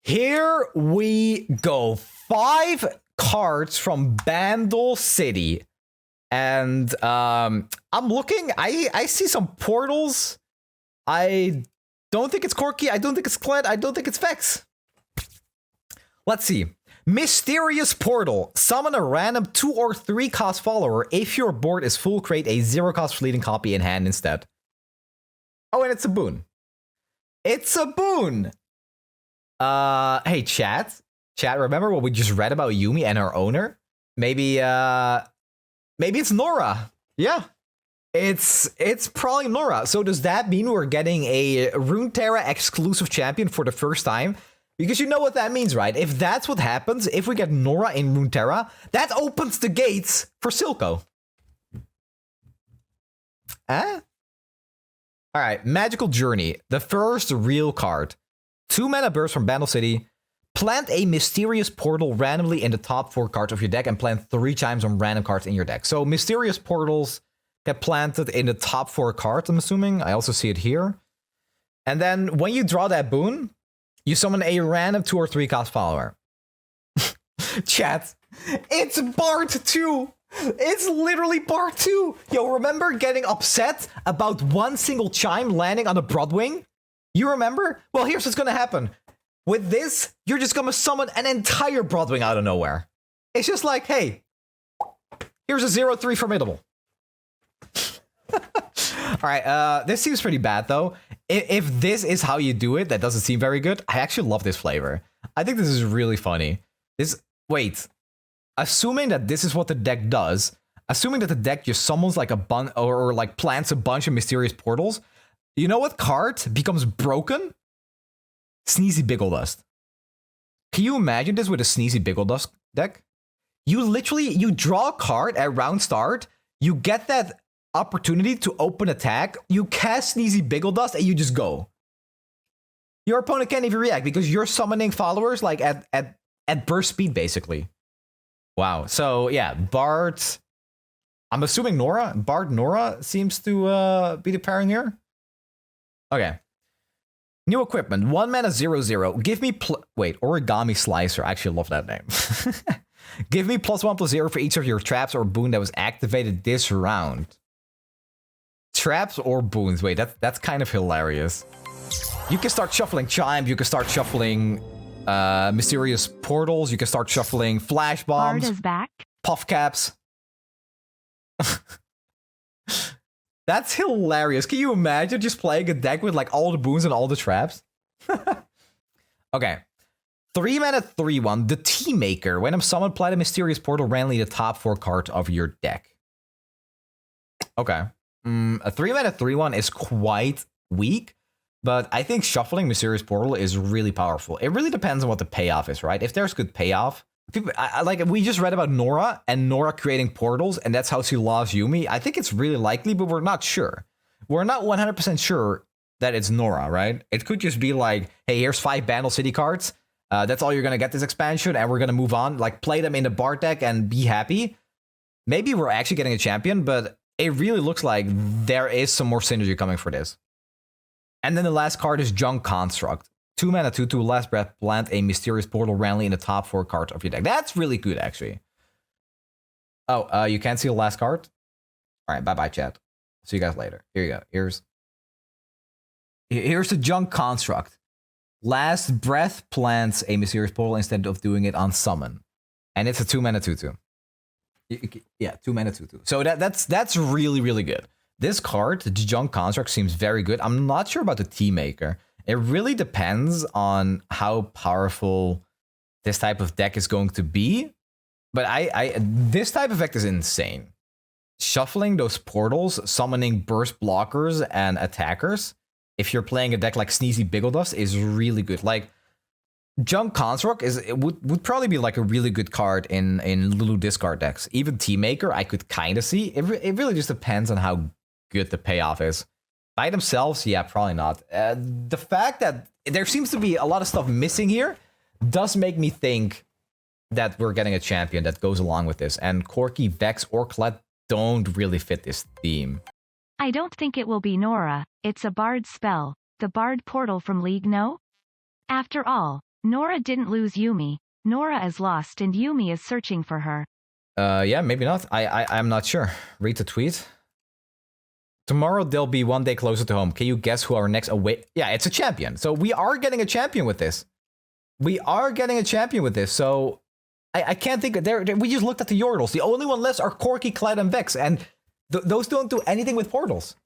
Here we go. 5 cards from Bandle City. And I'm looking, I see some portals. I don't think it's Corki, I don't think it's Kled, I don't think it's Vex. Let's see. Mysterious Portal. Summon a random 2 or 3 cost follower. If your board is full, create a 0 cost fleeting copy in hand instead. Oh, and it's a boon. It's a boon! Hey, chat. Chat, remember what we just read about Yuumi and her owner? Maybe it's Nora. Yeah. It's probably Nora. So does that mean we're getting a Runeterra exclusive champion for the first time? Because you know what that means, right? If that's what happens, if we get Nora in Runeterra, that opens the gates for Silco. Huh? Alright, Magical Journey. The first real card. 2 mana burst from Bandle City. Plant a Mysterious Portal randomly in the top 4 cards of your deck and plant 3 times on random cards in your deck. So Mysterious Portals get planted in the top 4 cards, I'm assuming. I also see it here. And then when you draw that boon, you summon a random 2 or 3 cost follower. Chat, it's Bard 2! It's literally Bard 2! Yo, remember getting upset about one single chime landing on a Broadwing? You remember? Well, here's what's gonna happen. With this, you're just gonna summon an entire Broadwing out of nowhere. It's just like, hey, here's a 0-3 formidable. Alright, this seems pretty bad though. If this is how you do it, that doesn't seem very good. I actually love this flavor. I think this is really funny. Wait. Assuming that this is what the deck does, assuming that the deck just summons like a bunch or like plants a bunch of Mysterious Portals, you know what card becomes broken? Sneezy Biggledust. Can you imagine this with a Sneezy Biggledust deck? You draw a card at round start, you get that opportunity to open attack, you cast Sneezy Biggledust, and you just go. Your opponent can't even react because you're summoning followers like at burst speed, basically. Wow. So yeah, Bard. I'm assuming Nora. Bard Nora seems to be the pairing here. Okay. New equipment. 1 mana 0/0. Give me wait, Origami Slicer. I actually love that name. Give me +1/+0 for each of your traps or boon that was activated this round. Traps or boons. Wait, that's kind of hilarious. You can start shuffling Chime. You can start shuffling Mysterious Portals. You can start shuffling Flash Bombs. Bard is back. Puff Caps. That's hilarious. Can you imagine just playing a deck with like all the boons and all the traps? Okay. 3 mana 3/1. The Tea Maker. When I'm summoned, play the Mysterious Portal randomly the top 4 cards of your deck. Okay. A 3 mana 3/1 is quite weak, but I think shuffling Mysterious Portal is really powerful. It really depends on what the payoff is, right? If there's good payoff, people, like we just read about Nora and Nora creating portals, and that's how she loves Yuumi. I think it's really likely, but we're not sure. We're not 100% sure that it's Nora, right? It could just be like, hey, here's 5 Bandle City cards. That's all you're gonna get this expansion, and we're gonna move on. Like, play them in the Bard deck and be happy. Maybe we're actually getting a champion, but it really looks like there is some more synergy coming for this. And then the last card is Junk Construct. 2 mana 2/2. Last breath, plant a Mysterious Portal randomly in the top 4 cards of your deck. That's really good, actually. Oh, you can't see the last card? All right, bye-bye, chat. See you guys later. Here you go. Here's the Junk Construct. Last breath plants a Mysterious Portal instead of doing it on summon. And it's a 2 mana 2/2. Yeah, 2 mana 2/2. So that's really, really good. This card, the Junk Construct, seems very good. I'm not sure about the Tea Maker. It really depends on how powerful this type of deck is going to be. But this type of effect is insane. Shuffling those portals, summoning burst blockers and attackers, if you're playing a deck like Sneezy Biggledust, is really good. Like, Junk Construct would probably be like a really good card in Lulu discard decks. Even Tea Maker, I could kind of see. It really just depends on how good the payoff is. By themselves, yeah, probably not. The fact that there seems to be a lot of stuff missing here does make me think that we're getting a champion that goes along with this. And Corki, Vex, or Kled don't really fit this theme. I don't think it will be Nora. It's a Bard spell. The Bard portal from League, no? After all, Nora didn't lose Yumi. Nora is lost and Yumi is searching for her. Yeah, maybe not. I'm not sure. Read the tweet. Tomorrow they'll be one day closer to home. Can you guess who our next away? Yeah, it's a champion. So we are getting a champion with this. We are getting a champion with this. So I can't think of we just looked at the Yordles. The only one left are Corki, Clyde, and Vex, and those don't do anything with portals.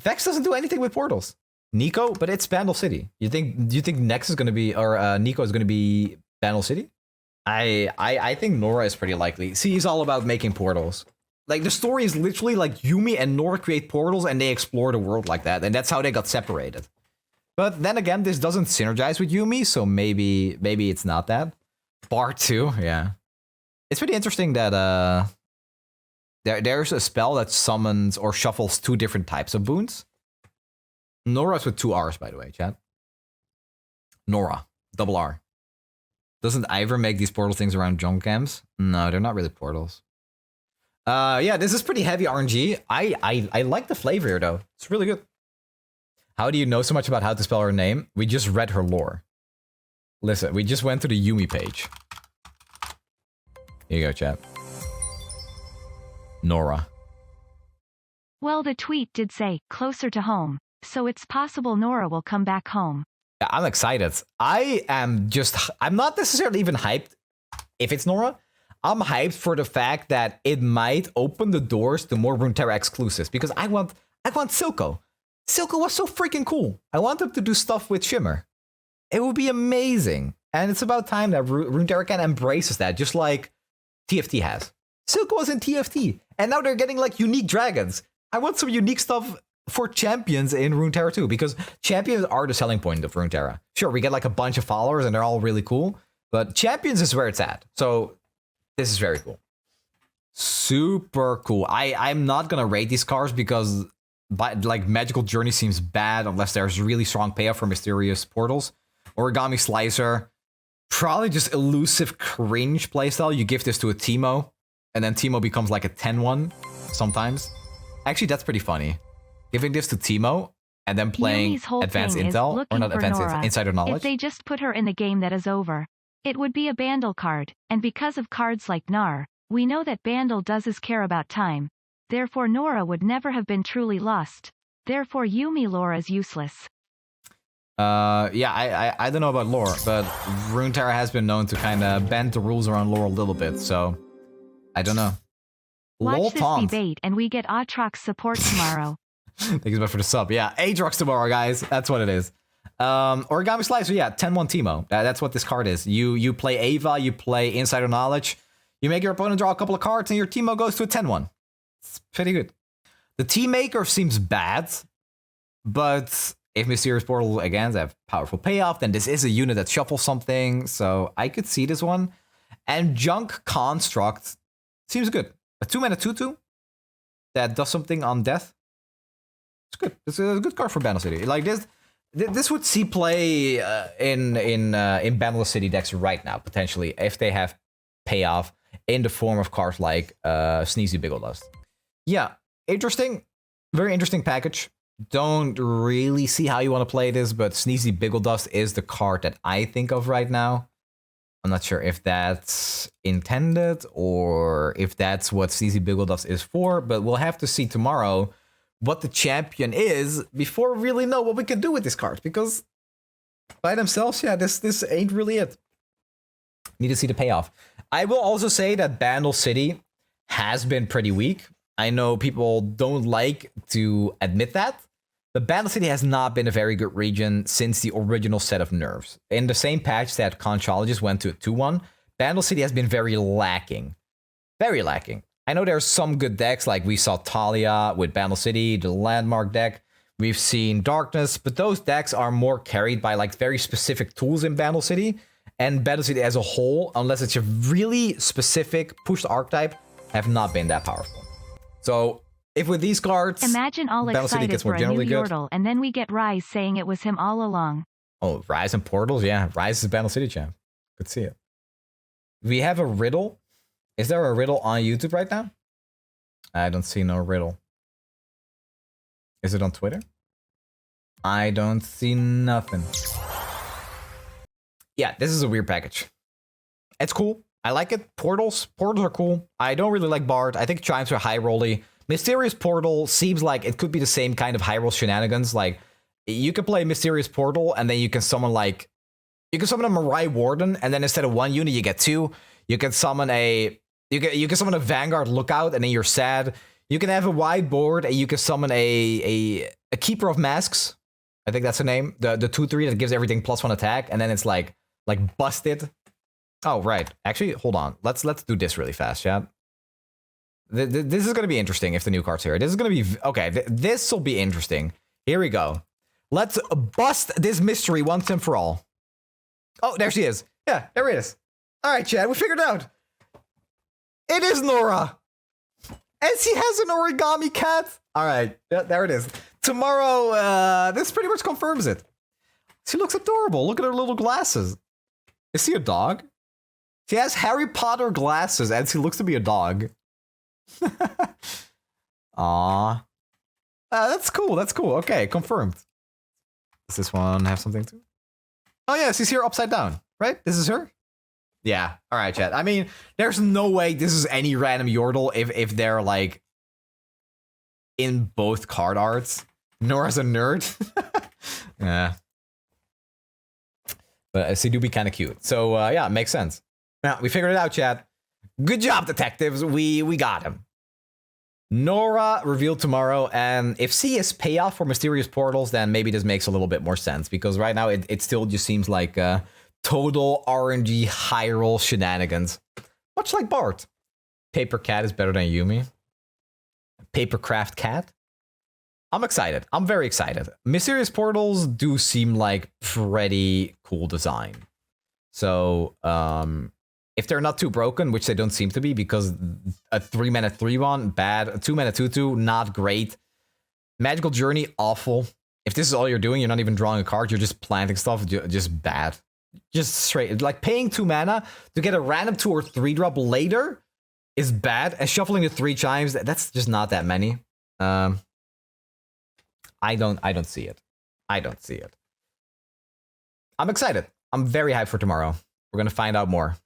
Vex doesn't do anything with portals. Nico, but it's Bandle City. Do you think Nex is gonna be or Nico is gonna be Bandle City? I think Nora is pretty likely. See, he's all about making portals. Like, the story is literally like Yumi and Nora create portals and they explore the world like that. And that's how they got separated. But then again, this doesn't synergize with Yumi, so maybe it's not that. Bar 2, yeah. It's pretty interesting that there's a spell that summons or shuffles 2 different types of boons. Nora's with 2 R's, by the way, chat. Nora, double R. Doesn't Ivor make these portal things around junk cams? No, they're not really portals. Yeah, this is pretty heavy RNG. I like the flavor here, though. It's really good. How do you know so much about how to spell her name? We just read her lore. Listen, we just went to the Yumi page. Here you go, chat. Nora. Well, the tweet did say, closer to home, so it's possible Nora will come back home. Yeah, I'm excited. I'm not necessarily even hyped if it's Nora. I'm hyped for the fact that it might open the doors to more Runeterra exclusives, because I want Silco. Silco was so freaking cool. I want him to do stuff with Shimmer. It would be amazing. And it's about time that Runeterra can embraces that, just like TFT has. Silco was in TFT, and now they're getting like unique dragons. I want some unique stuff for champions in Runeterra too, because champions are the selling point of Runeterra. Sure, we get like a bunch of followers and they're all really cool, but champions is where it's at. So this is very cool. Super cool. I'm not gonna rate these cards because like Magical Journey seems bad unless there's really strong payoff for mysterious portals. Origami Slicer, probably just elusive cringe playstyle. You give this to a Teemo, and then Teemo becomes like a 10-1 sometimes. Actually, that's pretty funny. Giving this to Teemo and then playing Advanced Intel, or not Advanced Insider Knowledge. If they just put her in the game, that is over. It would be a Bandle card, and because of cards like Nar, we know that Bandle does care about time. Therefore Nora would never have been truly lost. Therefore Yumi lore is useless. Yeah, I don't know about lore, but Runeterra has been known to kind of bend the rules around lore a little bit, so I don't know. Watch this debate and we get Aatrox support tomorrow. Thank you so much for the sub. Yeah, Aatrox tomorrow, guys. That's what it is. Origami Slicer, yeah, 10-1 Teemo. That's what this card is. You play Ava, you play Insider Knowledge, you make your opponent draw a couple of cards, and your Teemo goes to a 10-1. It's pretty good. The Team Maker seems bad, but if Mysterious Portal, again, they have powerful payoff, then this is a unit that shuffles something, so I could see this one. And Junk Construct seems good. A 2-mana 2/2 that does something on death. It's good. It's a good card for Bandle City. Like this would see play in Bandle City decks right now, potentially, if they have payoff in the form of cards like Sneezy Biggledust. Yeah, interesting. Very interesting package. Don't really see how you want to play this, but Sneezy Biggledust is the card that I think of right now. I'm not sure if that's intended or if that's what Sneezy Biggledust is for, but we'll have to see tomorrow what the champion is before we really know what we can do with this card, because by themselves, yeah, this ain't really it. Need to see the payoff. I will also say that Bandle City has been pretty weak. I know people don't like to admit that, but Bandle City has not been a very good region since the original set of nerfs. In the same patch that Conchologist went to a 2-1, Bandle City has been very lacking. Very lacking. I know there's some good decks, like we saw Talia with Bandle City, the Landmark deck. We've seen Darkness, but those decks are more carried by like very specific tools in Bandle City. And Bandle City as a whole, unless it's a really specific pushed archetype, have not been that powerful. So if with these cards, imagine all Bandle City excited gets for more a generally new good. Yordle, and then we get Rise saying it was him all along. Oh, Rise and Portals, yeah. Rise is Bandle City champ. Good to see it. We have a riddle. Is there a riddle on YouTube right now? I don't see no riddle. Is it on Twitter? I don't see nothing. Yeah, this is a weird package. It's cool. I like it. Portals are cool. I don't really like Bard. I think Chimes are high rolly. Mysterious Portal seems like it could be the same kind of high roll shenanigans. Like, you can play Mysterious Portal, and then you can summon like, you can summon a Mirai Warden, and then instead of 1 unit, you get 2. You can summon you can summon a Vanguard Lookout, and then you're sad. You can have a wide board, and you can summon a Keeper of Masks. I think that's the name. The 2/3 that gives everything +1 attack, and then it's like busted. Oh right, actually, hold on. Let's do this really fast, chat. This is gonna be interesting if the new card's here. This is gonna be okay. This will be interesting. Here we go. Let's bust this mystery once and for all. Oh, there she is. Yeah, there it is. All right, Chad, we figured it out. It is Nora. And she has an origami cat. All right, there it is. Tomorrow, this pretty much confirms it. She looks adorable. Look at her little glasses. Is she a dog? She has Harry Potter glasses, and she looks to be a dog. Aww. That's cool. That's cool. Okay, confirmed. Does this one have something to? Oh yeah, she's here upside down, right? This is her? Yeah. All right, chat. I mean, there's no way this is any random Yordle if they're like in both card arts. Nora's a nerd. Yeah. But she do be kind of cute. So yeah, it makes sense. Now, we figured it out, chat. Good job, detectives. We got him. Nora revealed tomorrow, and if C is payoff for Mysterious Portals, then maybe this makes a little bit more sense, because right now it still just seems like total RNG high roll shenanigans. Much like Bart. Paper Cat is better than Yumi. Papercraft Cat. I'm excited. I'm very excited. Mysterious Portals do seem like pretty cool design. So, if they're not too broken, which they don't seem to be, because a 3-mana 3/1, bad. A 2-mana 2/2, not great. Magical Journey, awful. If this is all you're doing, you're not even drawing a card, you're just planting stuff, just bad. Just straight. Like paying 2 mana to get a random 2 or 3 drop later is bad. And shuffling the 3 chimes, that's just not that many. I don't see it. I don't see it. I'm excited. I'm very hyped for tomorrow. We're gonna find out more.